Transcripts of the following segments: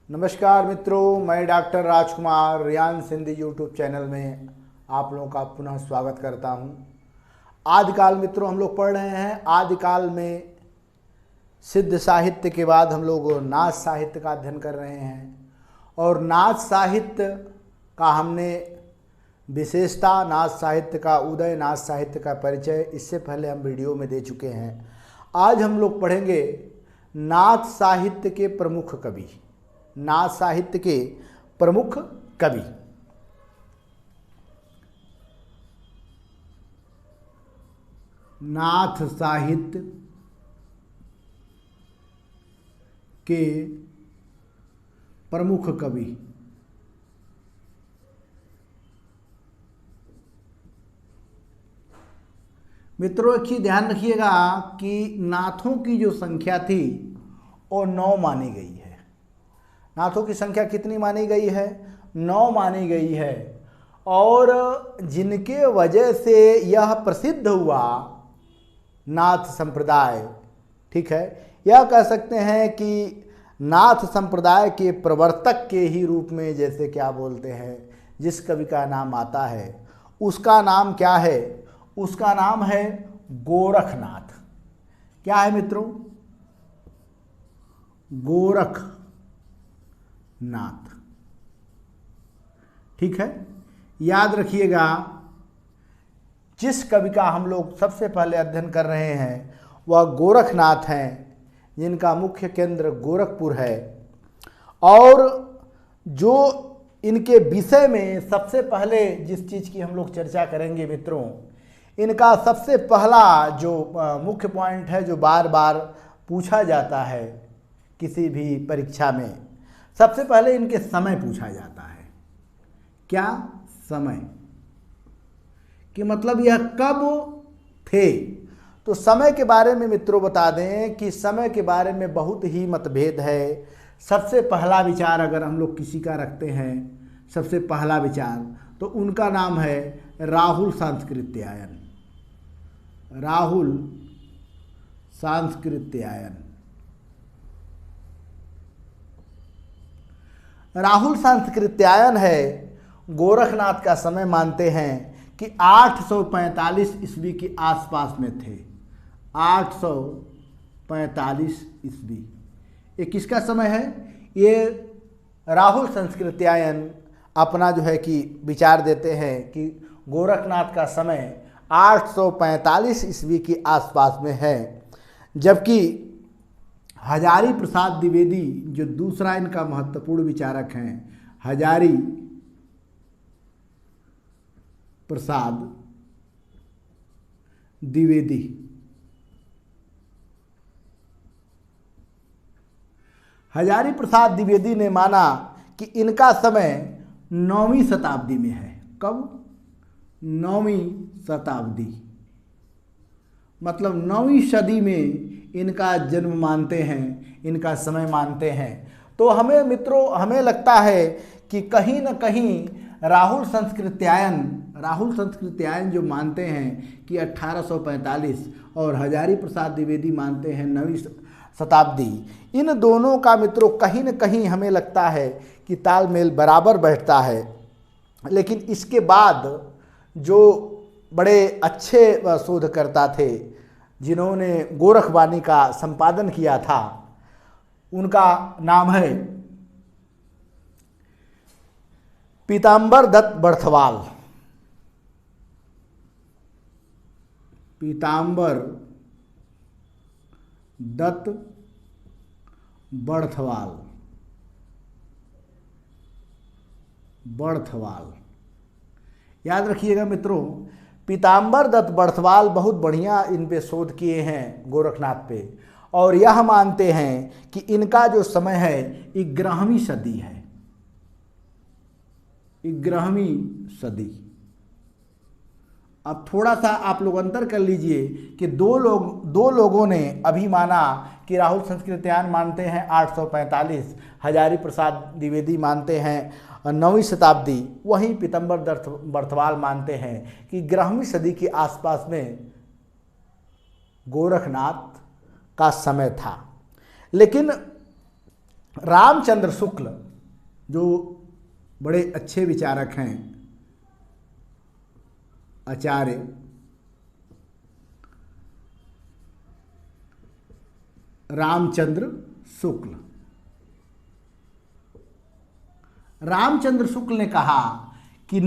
नमस्कार मित्रों, मैं डॉक्टर राजकुमार रियान सिंधी यूट्यूब चैनल में आप लोगों का पुनः स्वागत करता हूं। आदिकाल मित्रों, हम लोग पढ़ रहे हैं। आदिकाल में सिद्ध साहित्य के बाद हम लोग नाच साहित्य का अध्ययन कर रहे हैं और नाच साहित्य का हमने विशेषता, नाच साहित्य का उदय, नाच साहित्य का परिचय इससे पहले हम वीडियो में दे चुके हैं। आज हम लोग पढ़ेंगे नाच साहित्य के प्रमुख कवि, नाच साहित्य के प्रमुख कवि। नाथ साहित्य के प्रमुख कवि। मित्रों, एक चीज ध्यान रखिएगा कि नाथों की जो संख्या थी वो 9 मानी गई है। नाथों की संख्या कितनी मानी गई है? 9 मानी गई है। और जिनके वजह से यह प्रसिद्ध हुआ नाथ संप्रदाय, ठीक है, यह कह सकते हैं कि नाथ संप्रदाय के प्रवर्तक के ही रूप में, जैसे क्या बोलते हैं, जिस कवि का नाम आता है उसका नाम क्या है? उसका नाम है गोरखनाथ। क्या है मित्रों? गोरखनाथ, ठीक है। याद रखिएगा, जिस कवि का हम लोग सबसे पहले अध्ययन कर रहे हैं वह गोरखनाथ हैं, जिनका मुख्य केंद्र गोरखपुर है। और जो इनके विषय में सबसे पहले जिस चीज़ की हम लोग चर्चा करेंगे मित्रों, इनका सबसे पहला जो मुख्य पॉइंट है, जो बार बार पूछा जाता है किसी भी परीक्षा में, सबसे पहले इनके समय पूछा जाता है। क्या? समय। कि मतलब यह कब थे? तो समय के बारे में मित्रों बता दें कि समय के बारे में बहुत ही मतभेद है। सबसे पहला विचार अगर हम लोग किसी का रखते हैं, सबसे पहला विचार, तो उनका नाम है राहुल सांस्कृत्यायन। राहुल सांस्कृत्यायन। राहुल सांस्कृत्यायन है। गोरखनाथ का समय मानते हैं कि 845 ईस्वी के आसपास में थे। 845 ईस्वी। ये किसका समय है? ये राहुल सांस्कृत्यायन अपना जो है कि विचार देते हैं कि गोरखनाथ का समय 845 ईस्वी के आसपास में है। जबकि हजारी प्रसाद द्विवेदी जो दूसरा इनका महत्वपूर्ण विचारक हैं, हजारी प्रसाद द्विवेदी, हजारी प्रसाद द्विवेदी ने माना कि इनका समय 9वीं शताब्दी में है। कब? 9वीं शताब्दी, मतलब 9वीं सदी में इनका जन्म मानते हैं, इनका समय मानते हैं। तो हमें मित्रों, हमें लगता है कि कहीं न कहीं राहुल सांस्कृत्यायन जो मानते हैं कि 1845 और हजारी प्रसाद द्विवेदी मानते हैं 9वीं शताब्दी, इन दोनों का मित्रों कहीं न कहीं हमें लगता है कि तालमेल बराबर बैठता है। लेकिन इसके बाद जो बड़े अच्छे शोधकर्ता थे जिन्होंने गोरखवाणी का संपादन किया था, उनका नाम है पीताम्बर दत्त बर्थवाल। पीताम्बर दत्त बर्थवाल। याद रखिएगा मित्रों, पीताम्बर दत्त बर्थवाल बहुत बढ़िया इन पे शोध किए हैं गोरखनाथ पे, और यह मानते हैं कि इनका जो समय है 11वीं सदी है। 11वीं सदी। अब थोड़ा सा आप लोग अंतर कर लीजिए कि दो लोगों ने अभी माना कि राहुल सांस्कृत्यायन मानते हैं 845, हजारी प्रसाद द्विवेदी मानते हैं 9वीं शताब्दी, वहीं पीताम्बर दत्त बर्थवाल मानते हैं कि 11वीं सदी के आसपास में गोरखनाथ का समय था। लेकिन रामचंद्र शुक्ल जो बड़े अच्छे विचारक हैं, आचार्य रामचंद्र शुक्ल। रामचंद्र शुक्ल ने कहा कि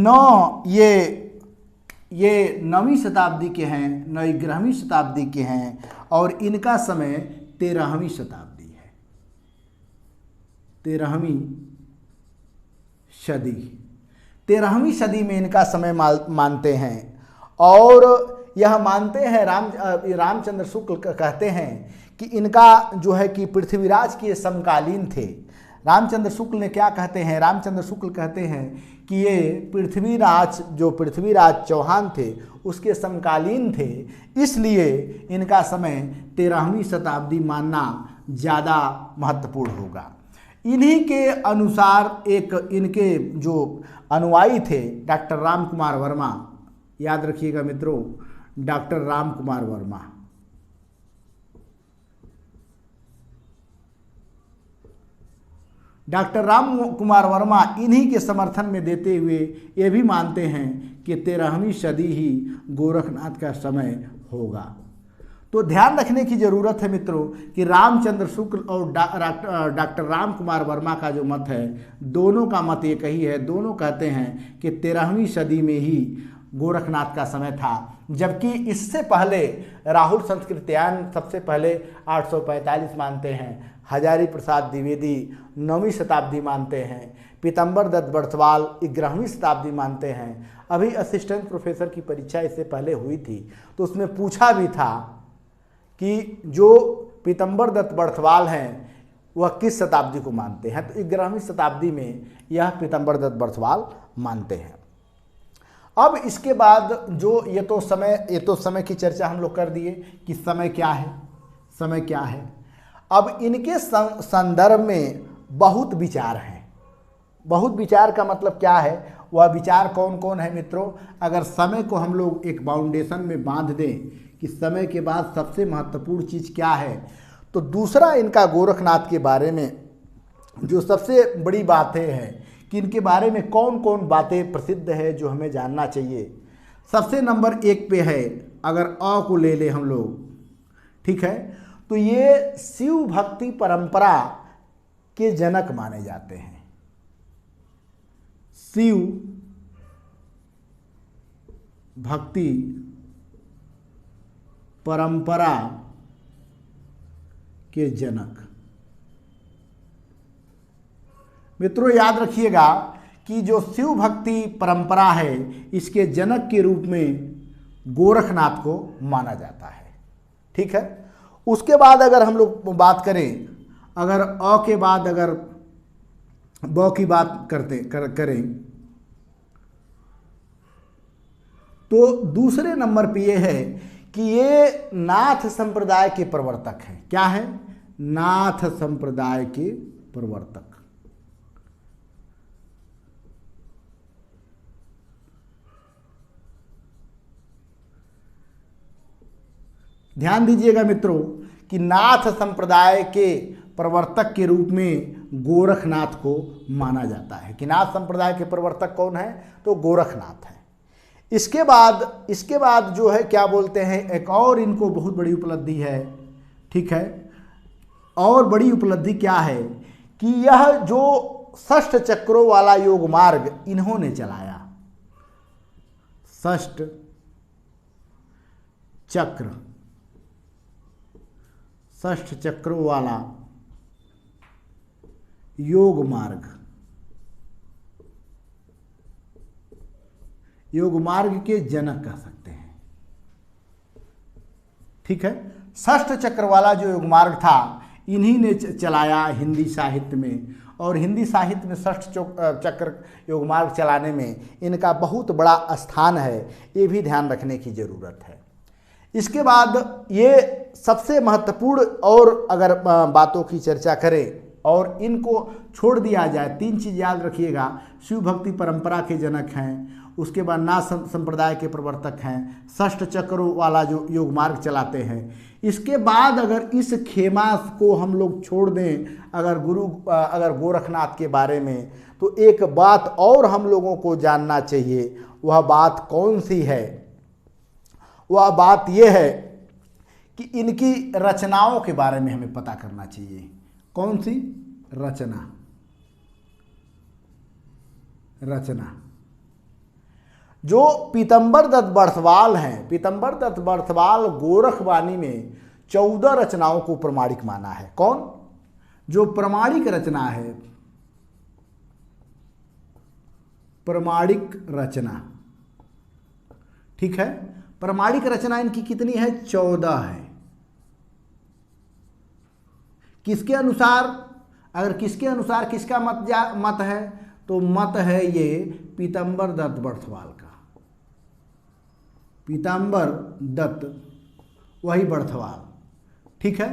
ये 9वीं शताब्दी के हैं, 11वीं शताब्दी के हैं और इनका समय 13वीं शताब्दी है, 13वीं सदी। 13वीं सदी में इनका समय मानते हैं और यह मानते हैं रामचंद्र शुक्ल कहते हैं कि इनका जो है कि पृथ्वीराज के समकालीन थे। रामचंद्र शुक्ल ने क्या कहते हैं? रामचंद्र शुक्ल कहते हैं कि ये पृथ्वीराज चौहान थे उसके समकालीन थे, इसलिए इनका समय 13वीं शताब्दी मानना ज़्यादा महत्वपूर्ण होगा। इन्हीं के अनुसार एक इनके जो अनुयायी थे डॉक्टर राम कुमार वर्मा, याद रखिएगा मित्रों, डॉक्टर राम कुमार वर्मा। डॉक्टर राम कुमार वर्मा इन्हीं के समर्थन में देते हुए ये भी मानते हैं कि 13वीं सदी ही गोरखनाथ का समय होगा। तो ध्यान रखने की ज़रूरत है मित्रों कि रामचंद्र शुक्ल और डॉक्टर राम कुमार वर्मा का जो मत है, दोनों का मत एक ही है। दोनों कहते हैं कि 13वीं सदी में ही गोरखनाथ का समय था, जबकि इससे पहले राहुल संस्कृत्यायन सबसे पहले 845 मानते हैं, हजारी प्रसाद द्विवेदी 9वीं शताब्दी मानते हैं, पीतम्बर दत्त बड़सवाल 11वीं शताब्दी मानते हैं। अभी असिस्टेंट प्रोफेसर की परीक्षा इससे पहले हुई थी तो उसमें पूछा भी था कि जो पीतम्बर दत्त बड़सवाल हैं वह किस शताब्दी को मानते हैं, तो 11वीं शताब्दी में यह पीतम्बर दत्त बड़सवाल मानते हैं। अब इसके बाद जो ये तो समय की चर्चा हम लोग कर दिए कि समय क्या है। अब इनके संदर्भ में बहुत विचार हैं। बहुत विचार का मतलब क्या है? वह विचार कौन कौन है मित्रों? अगर समय को हम लोग एक बाउंडेशन में बांध दें कि समय के बाद सबसे महत्वपूर्ण चीज़ क्या है, तो दूसरा इनका गोरखनाथ के बारे में जो सबसे बड़ी बातें हैं कि इनके बारे में कौन कौन बातें प्रसिद्ध है जो हमें जानना चाहिए। सबसे नंबर 1 पे है, अगर अ को ले ले हम लोग, ठीक है, तो ये शिव भक्ति परंपरा के जनक माने जाते हैं। शिव भक्ति परंपरा के जनक। मित्रों याद रखिएगा कि जो शिव भक्ति परंपरा है इसके जनक के रूप में गोरखनाथ को माना जाता है, ठीक है। उसके बाद अगर हम लोग बात करें, अगर अ के बाद अगर ब की बात करें तो दूसरे नंबर पे ये है कि ये नाथ संप्रदाय के प्रवर्तक हैं। क्या है? नाथ संप्रदाय के प्रवर्तक। ध्यान दीजिएगा मित्रों कि नाथ संप्रदाय के प्रवर्तक के रूप में गोरखनाथ को माना जाता है। कि नाथ संप्रदाय के प्रवर्तक कौन है? तो गोरखनाथ है। इसके बाद जो है क्या बोलते हैं, एक और इनको बहुत बड़ी उपलब्धि है, ठीक है। और बड़ी उपलब्धि क्या है कि यह जो 6 चक्रों वाला योग मार्ग इन्होंने चलाया। 6 चक्रों वाला योग मार्ग के जनक कह सकते हैं, ठीक है। 6 चक्र वाला जो योग मार्ग था इन्हीं ने चलाया हिंदी साहित्य में, और हिंदी साहित्य में 6 चक्र योग मार्ग चलाने में इनका बहुत बड़ा स्थान है, ये भी ध्यान रखने की ज़रूरत है। इसके बाद ये सबसे महत्वपूर्ण और अगर बातों की चर्चा करें और इनको छोड़ दिया जाए, 3 चीज़ याद रखिएगा। शिव भक्ति परंपरा के जनक हैं, उसके बाद नाथ संप्रदाय के प्रवर्तक हैं, षष्ठ चक्रों वाला जो योग मार्ग चलाते हैं। इसके बाद अगर इस खेमा को हम लोग छोड़ दें अगर गोरखनाथ के बारे में, तो एक बात और हम लोगों को जानना चाहिए। वह बात कौन सी है? वह बात यह है कि इनकी रचनाओं के बारे में हमें पता करना चाहिए। कौन सी रचना? जो पीतम्बर दत्त बर्थवाल हैं, पीतम्बर दत्त बर्थवाल गोरखवाणी में 14 रचनाओं को प्रमाणिक माना है। कौन? जो प्रमाणिक रचना है, प्रमाणिक रचना, ठीक है। प्रमाणिक रचना इनकी कितनी है? 14 है। किसके अनुसार? अगर किसके अनुसार किसका मत है, तो मत है ये पीतम्बर दत्त बर्थवाल का। पीतम्बर दत्त वही बर्थवाल, ठीक है।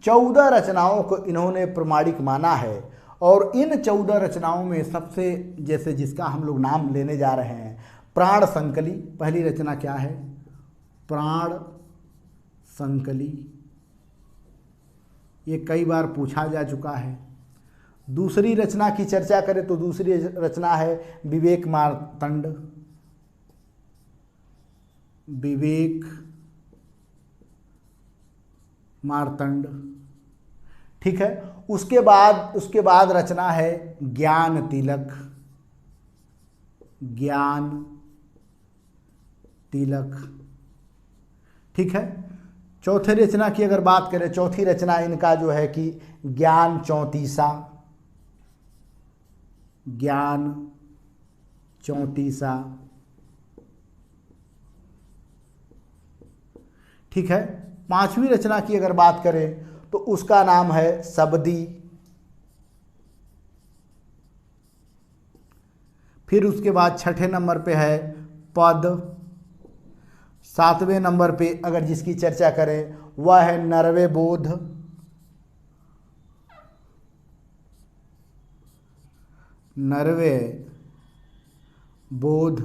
14 रचनाओं को इन्होंने प्रमाणिक माना है। और इन 14 रचनाओं में सबसे, जैसे जिसका हम लोग नाम लेने जा रहे हैं, प्राण संकली पहली रचना क्या है? प्राण संकली, ये कई बार पूछा जा चुका है। दूसरी रचना की चर्चा करें तो दूसरी रचना है विवेक मार्तंड, विवेक मार्तंड, ठीक है। उसके बाद रचना है ज्ञान तिलक, ज्ञान तिलक, ठीक है। चौथी रचना की अगर बात करें, चौथी रचना इनका जो है कि ज्ञान चौंतीसा, ज्ञान चौंतीसा, ठीक है। पांचवी रचना की अगर बात करें तो उसका नाम है सबदी। फिर उसके बाद छठे नंबर पे है पद। सातवें नंबर पे अगर जिसकी चर्चा करें वह है नरवे बोध, नरवे बोध,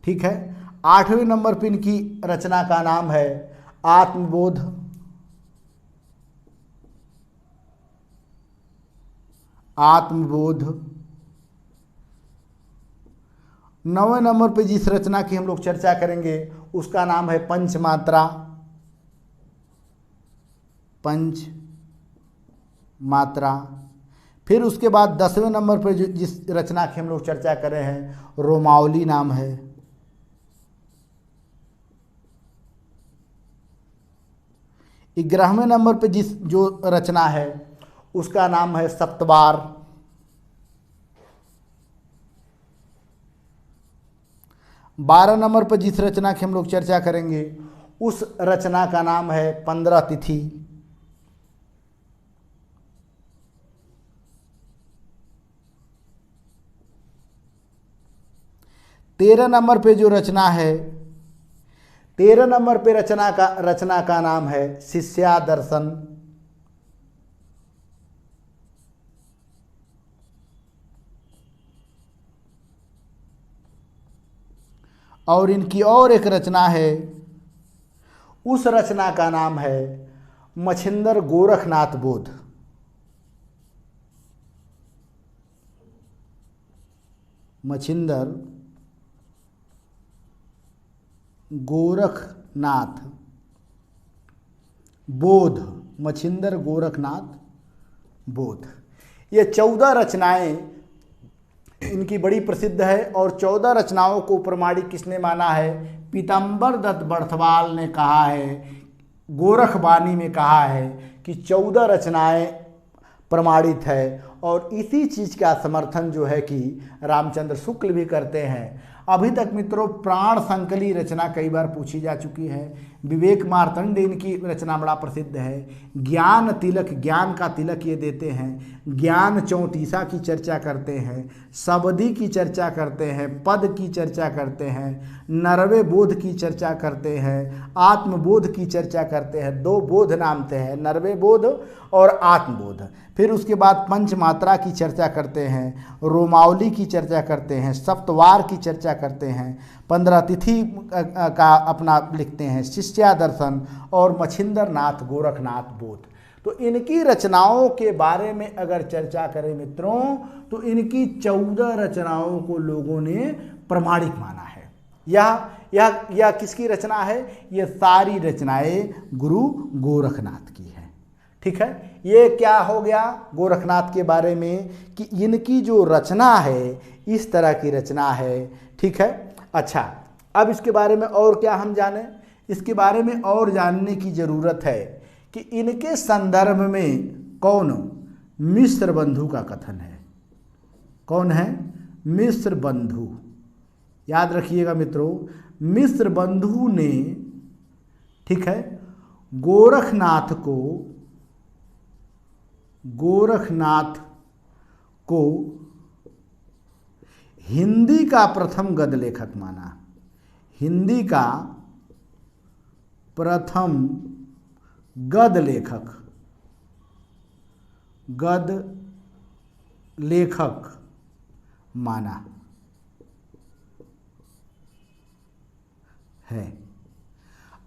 ठीक है। आठवें नंबर पे इनकी रचना का नाम है आत्मबोध, आत्मबोध। 9वें नंबर पे जिस रचना की हम लोग चर्चा करेंगे उसका नाम है पंचमात्रा, पंचमात्रा। फिर उसके बाद 10वें नंबर पे जिस रचना की हम लोग चर्चा कर रहे हैं रोमावली नाम है। 11वें नंबर पे जो रचना है उसका नाम है सप्तवार। 12 नंबर पर जिस रचना की हम लोग चर्चा करेंगे उस रचना का नाम है 15 तिथि। तेरह नंबर पे जो रचना है, 13 नंबर पे रचना का नाम है शिष्या दर्शन। और इनकी और एक रचना है, उस रचना का नाम है मच्छिंदर गोरखनाथ बोध। मच्छिंदर गोरखनाथ बोध, मच्छिंदर गोरखनाथ बोध। ये 14 रचनाएं इनकी बड़ी प्रसिद्ध है और 14 रचनाओं को प्रमाणिक किसने माना है? पीतम्बर दत्त बर्थवाल ने कहा है, गोरखवाणी में कहा है कि 14 रचनाएं प्रमाणित है। और इसी चीज़ का समर्थन जो है कि रामचंद्र शुक्ल भी करते हैं। अभी तक मित्रों प्राण संकली रचना कई बार पूछी जा चुकी है, विवेक मार्तंड इनकी रचना बड़ा प्रसिद्ध है। ज्ञान तिलक, ज्ञान का तिलक ये देते हैं। ज्ञान चौंतीसा की चर्चा करते हैं, सबदी की चर्चा करते हैं, पद की चर्चा करते हैं, नरवे बोध की चर्चा करते हैं, आत्मबोध की चर्चा करते हैं। दो बोध नामते हैं, नरवे बोध और आत्मबोध। फिर उसके बाद पंचमात्रा की चर्चा करते हैं, रोमावली की चर्चा करते हैं, सप्तवार की चर्चा करते हैं, 15 तिथि का अपना लिखते हैं, शिष्या दर्शन और मछिंदर नाथ गोरखनाथ बोध। तो इनकी रचनाओं के बारे में अगर चर्चा करें मित्रों, तो इनकी 14 रचनाओं को लोगों ने प्रमाणिक माना है। यह किसकी रचना है? ये सारी रचनाएं गुरु गोरखनाथ की है। ठीक है, ये क्या हो गया गोरखनाथ के बारे में कि इनकी जो रचना है इस तरह की रचना है। ठीक है, अच्छा, अब इसके बारे में और क्या हम जानें? इसके बारे में और जानने की ज़रूरत है कि इनके संदर्भ में कौन मिश्र बंधु का कथन है। कौन है? मिश्र बंधु। याद रखिएगा मित्रों, मिश्र बंधु ने, ठीक है, गोरखनाथ को हिंदी का प्रथम गद्य लेखक माना। हिंदी का प्रथम गद्य लेखक माना है।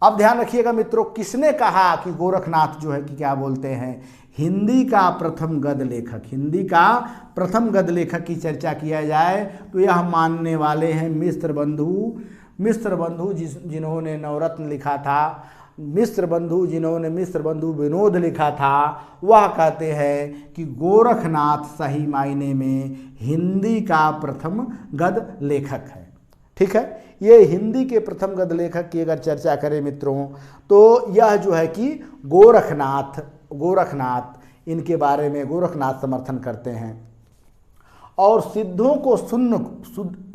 अब ध्यान रखिएगा मित्रों, किसने कहा कि गोरखनाथ जो है कि क्या बोलते हैं, हिंदी का प्रथम गद्य लेखक। हिंदी का प्रथम गद्य लेखक की चर्चा किया जाए तो यह मानने वाले हैं मिश्र बंधु जिन्होंने नवरत्न लिखा था, मिश्र बंधु विनोद लिखा था। वह कहते हैं कि गोरखनाथ सही मायने में हिंदी का प्रथम गद्य लेखक है। ठीक है, ये हिंदी के प्रथम गद्य लेखक की अगर चर्चा करें मित्रों, तो यह जो है कि गोरखनाथ इनके बारे में गोरखनाथ समर्थन करते हैं। और सिद्धों को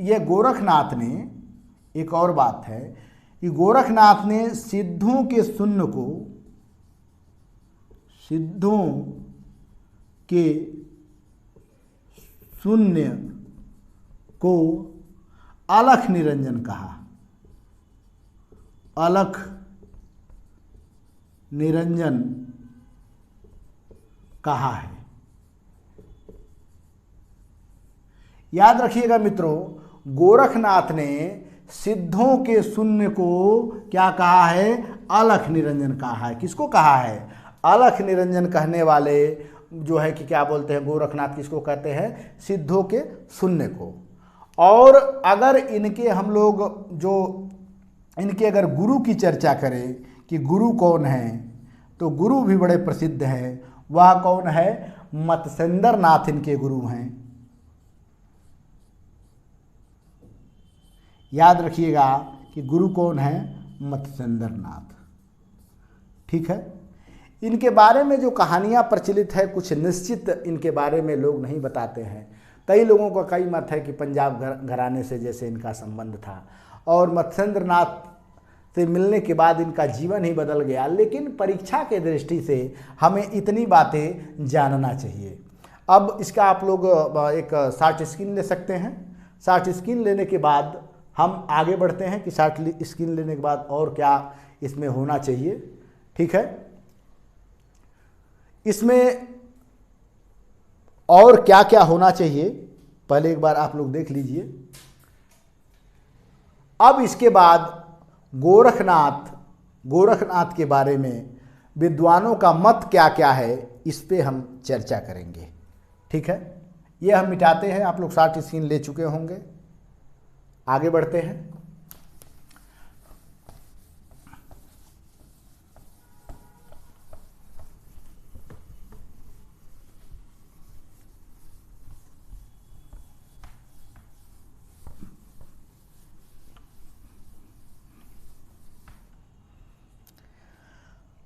ये गोरखनाथ ने, एक और बात है कि गोरखनाथ ने सिद्धों के शून्य को अलख निरंजन कहा। अलख निरंजन कहा है। याद रखिएगा मित्रों, गोरखनाथ ने सिद्धों के शून्य को क्या कहा है? अलख निरंजन कहा है। किसको कहा है? अलख निरंजन कहने वाले जो है कि क्या बोलते हैं गोरखनाथ, किसको कहते हैं? सिद्धों के शून्य को। और अगर इनके हम लोग जो इनके अगर गुरु की चर्चा करें कि गुरु कौन है, तो गुरु भी बड़े प्रसिद्ध हैं। वह कौन है? मत्स्येंद्र नाथ इनके गुरु हैं। याद रखिएगा कि गुरु कौन है? मत्स्येंद्र नाथ। ठीक है, इनके बारे में जो कहानियाँ प्रचलित है, कुछ निश्चित इनके बारे में लोग नहीं बताते हैं। कई लोगों का कई मत है कि पंजाब घराने से जैसे इनका संबंध था और मत्स्येंद्र नाथ से मिलने के बाद इनका जीवन ही बदल गया। लेकिन परीक्षा के दृष्टि से हमें इतनी बातें जानना चाहिए। अब इसका आप लोग एक शॉर्ट स्क्रीन ले सकते हैं। शॉर्ट स्क्रीन लेने के बाद हम आगे बढ़ते हैं कि शॉर्ट स्क्रीन लेने के बाद और क्या इसमें होना चाहिए। ठीक है, इसमें और क्या क्या होना चाहिए पहले एक बार आप लोग देख लीजिए। अब इसके बाद गोरखनाथ के बारे में विद्वानों का मत क्या क्या है, इस पे हम चर्चा करेंगे। ठीक है, ये हम मिटाते हैं। आप लोग शॉर्ट स्क्रीन ले चुके होंगे। आगे बढ़ते हैं।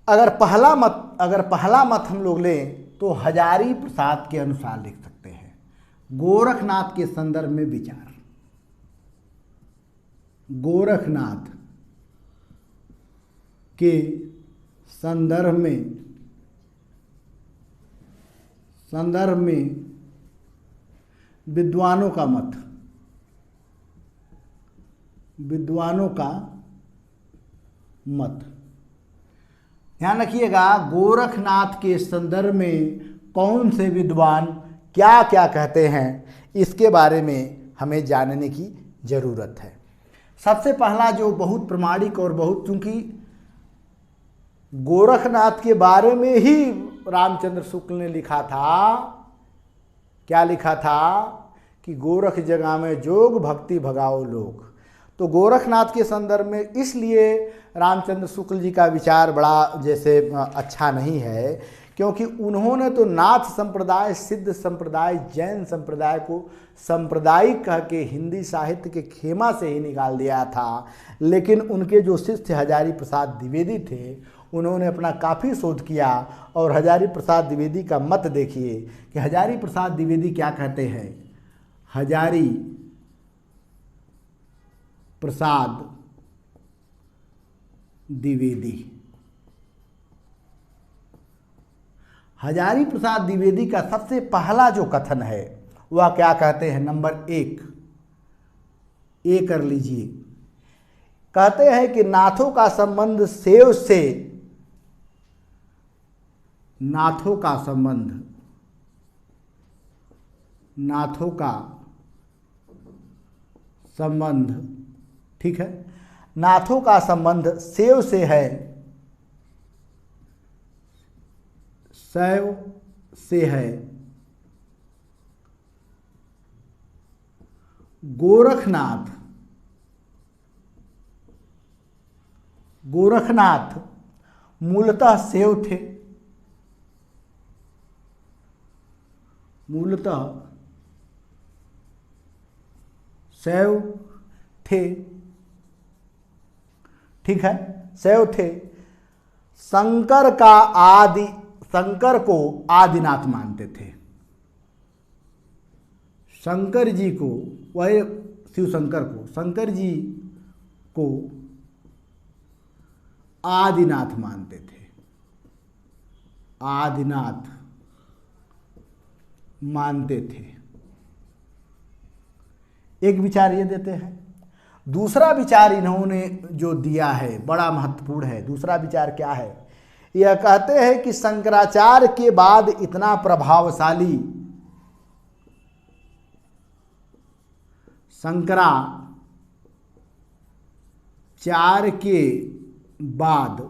अगर पहला मत हम लोग लें तो हजारी प्रसाद के अनुसार लिख सकते हैं। गोरखनाथ के संदर्भ में विचार। गोरखनाथ के संदर्भ में विद्वानों का मत। ध्यान रखिएगा, गोरखनाथ के संदर्भ में कौन से विद्वान क्या क्या कहते हैं, इसके बारे में हमें जानने की जरूरत है। सबसे पहला जो बहुत प्रमाणिक और बहुत, चूंकि गोरखनाथ के बारे में ही रामचंद्र शुक्ल ने लिखा था, क्या लिखा था कि गोरख जगह में जोग भक्ति भगाओ लोग। तो गोरखनाथ के संदर्भ में इसलिए रामचंद्र शुक्ल जी का विचार बड़ा जैसे अच्छा नहीं है, क्योंकि उन्होंने तो नाथ संप्रदाय, सिद्ध संप्रदाय, जैन संप्रदाय को सांप्रदायिक कह के हिंदी साहित्य के खेमा से ही निकाल दिया था। लेकिन उनके जो शिष्य हजारी प्रसाद द्विवेदी थे, उन्होंने अपना काफ़ी शोध किया और हजारी प्रसाद द्विवेदी का मत देखिए कि हजारी प्रसाद द्विवेदी क्या कहते हैं। हजारी प्रसाद द्विवेदी का सबसे पहला जो कथन है वह क्या कहते हैं, नंबर 1 कर लीजिए। कहते हैं कि नाथों का संबंध सेव से, नाथों का संबंध, ठीक है, नाथों का संबंध सेव से है, शैव से है। गोरखनाथ मूलतः शैव थे, ठीक है, शैव थे। शंकर को आदिनाथ मानते थे। शंकर जी को, वह शिव शंकर को, शंकर जी को आदिनाथ मानते थे, आदिनाथ मानते थे। एक विचार ये देते हैं। दूसरा विचार इन्होंने जो दिया है बड़ा महत्वपूर्ण है। दूसरा विचार क्या है? यह कहते हैं कि शंकराचार्य के बाद इतना प्रभावशाली, शंकराचार्य के बाद,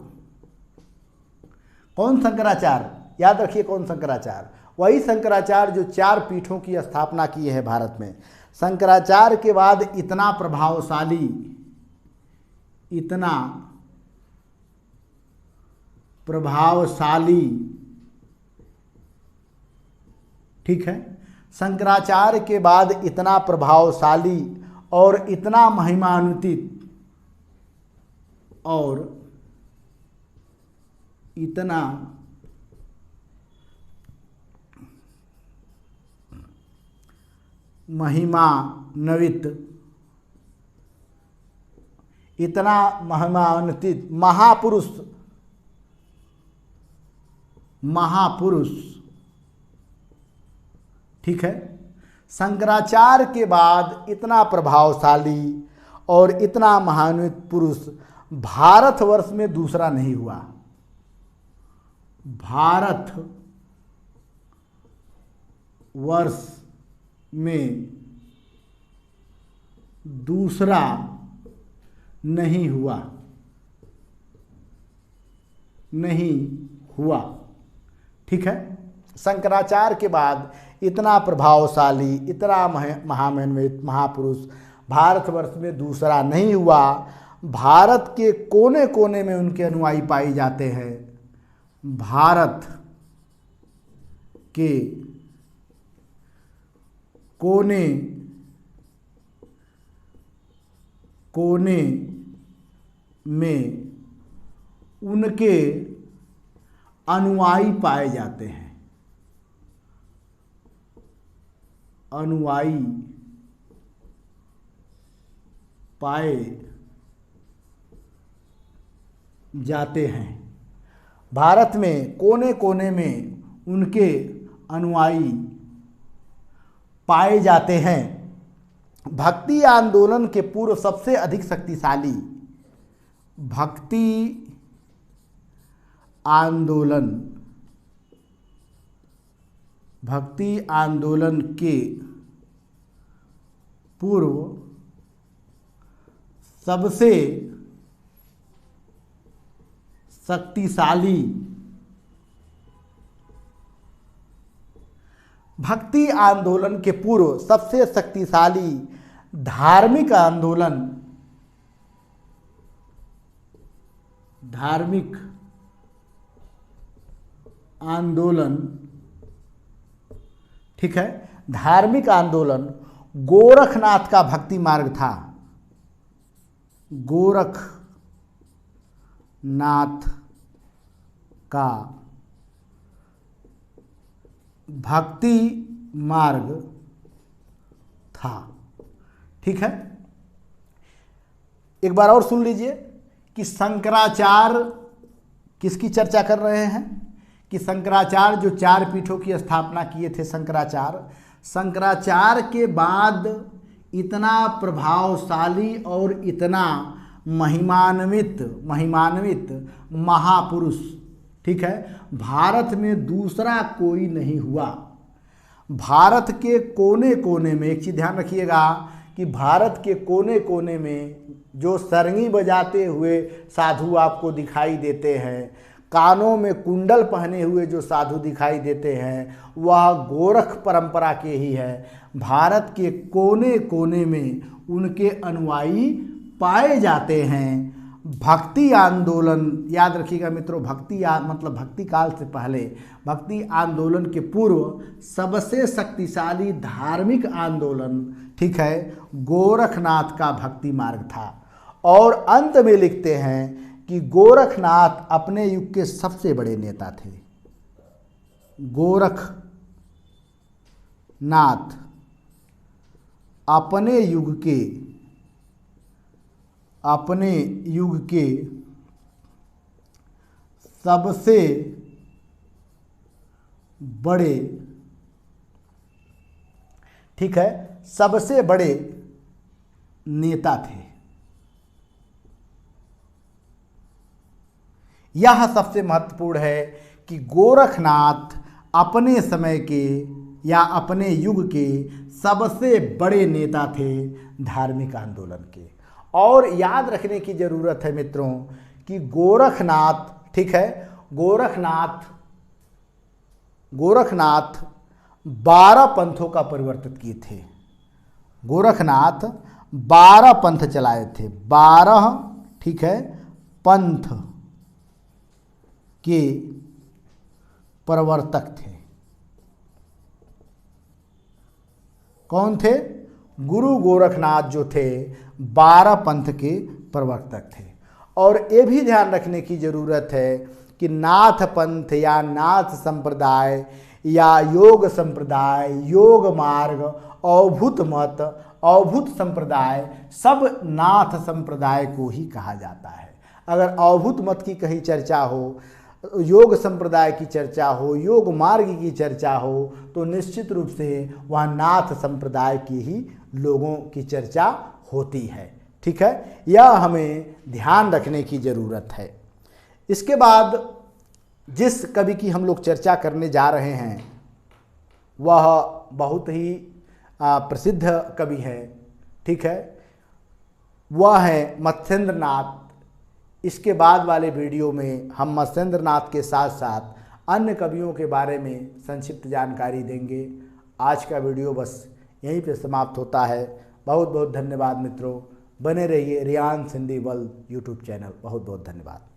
कौन शंकराचार्य? याद रखिए कौन शंकराचार्य? वही शंकराचार्य जो 4 पीठों की स्थापना की है भारत में। शंकराचार्य के बाद इतना प्रभावशाली, ठीक है, शंकराचार्य के बाद इतना प्रभावशाली और इतना महिमान्वित और इतना महिमान्वित, महापुरुष, ठीक है, शंकराचार्य के बाद इतना प्रभावशाली और इतना महान्वित पुरुष भारतवर्ष में दूसरा नहीं हुआ। भारतवर्ष में दूसरा नहीं हुआ, ठीक है। शंकराचार्य के बाद इतना प्रभावशाली, इतना महामान्वित महापुरुष भारतवर्ष में दूसरा नहीं हुआ। भारत के कोने कोने में उनके अनुयायी पाए जाते हैं। भारत के कोने में उनके अनुयायी पाए जाते हैं। अनुयायी पाए जाते हैं। भारत में कोने कोने में उनके अनुयायी पाए जाते हैं। भक्ति आंदोलन के पूर्व सबसे अधिक शक्तिशाली भक्ति आंदोलन के पूर्व सबसे शक्तिशाली भक्ति आंदोलन के पूर्व सबसे शक्तिशाली धार्मिक आंदोलन ठीक है, धार्मिक आंदोलन गोरखनाथ का भक्ति मार्ग था। गोरखनाथ का भक्ति मार्ग था। ठीक है, एक बार और सुन लीजिए कि शंकराचार्य किसकी चर्चा कर रहे हैं कि शंकराचार्य जो 4 पीठों की स्थापना किए थे। शंकराचार्य के बाद इतना प्रभावशाली और इतना महिमान्वित महापुरुष, ठीक है, भारत में दूसरा कोई नहीं हुआ। भारत के कोने कोने में, एक चीज़ ध्यान रखिएगा कि भारत के कोने कोने में जो सरंगी बजाते हुए साधु आपको दिखाई देते हैं, कानों में कुंडल पहने हुए जो साधु दिखाई देते हैं, वह गोरख परंपरा के ही है। भारत के कोने कोने में उनके अनुयायी पाए जाते हैं। भक्ति आंदोलन, याद रखिएगा मित्रों, मतलब भक्ति काल से पहले, भक्ति आंदोलन के पूर्व सबसे शक्तिशाली धार्मिक आंदोलन, ठीक है, गोरखनाथ का भक्ति मार्ग था। और अंत में लिखते हैं कि गोरखनाथ अपने युग के सबसे बड़े नेता थे। गोरखनाथ अपने युग के सबसे बड़े, ठीक है, सबसे बड़े नेता थे। यह सबसे महत्वपूर्ण है कि गोरखनाथ अपने समय के या अपने युग के सबसे बड़े नेता थे धार्मिक आंदोलन के। और याद रखने की ज़रूरत है मित्रों कि गोरखनाथ, ठीक है, गोरखनाथ 12 पंथों का परिवर्तन किए थे। गोरखनाथ 12 पंथ चलाए थे, 12, ठीक है, पंथ के प्रवर्तक थे। कौन थे? गुरु गोरखनाथ जो थे 12 पंथ के प्रवर्तक थे। और ये भी ध्यान रखने की ज़रूरत है कि नाथ पंथ या नाथ संप्रदाय या योग संप्रदाय, योग मार्ग, अवभूत मत, अवभूत संप्रदाय, सब नाथ संप्रदाय को ही कहा जाता है। अगर अवभूत मत की कहीं चर्चा हो, योग संप्रदाय की चर्चा हो, योग मार्ग की चर्चा हो, तो निश्चित रूप से वह नाथ संप्रदाय की ही लोगों की चर्चा होती है। ठीक है, यह हमें ध्यान रखने की ज़रूरत है। इसके बाद जिस कवि की हम लोग चर्चा करने जा रहे हैं वह बहुत ही प्रसिद्ध कवि है, ठीक है, वह है मत्स्येंद्र नाथ। इसके बाद वाले वीडियो में हम मत्स्येंद्र नाथ के साथ साथ अन्य कवियों के बारे में संक्षिप्त जानकारी देंगे। आज का वीडियो बस यहीं पे समाप्त होता है। बहुत बहुत धन्यवाद मित्रों, बने रहिए Riyansh Hindi world YouTube channel. बहुत बहुत धन्यवाद।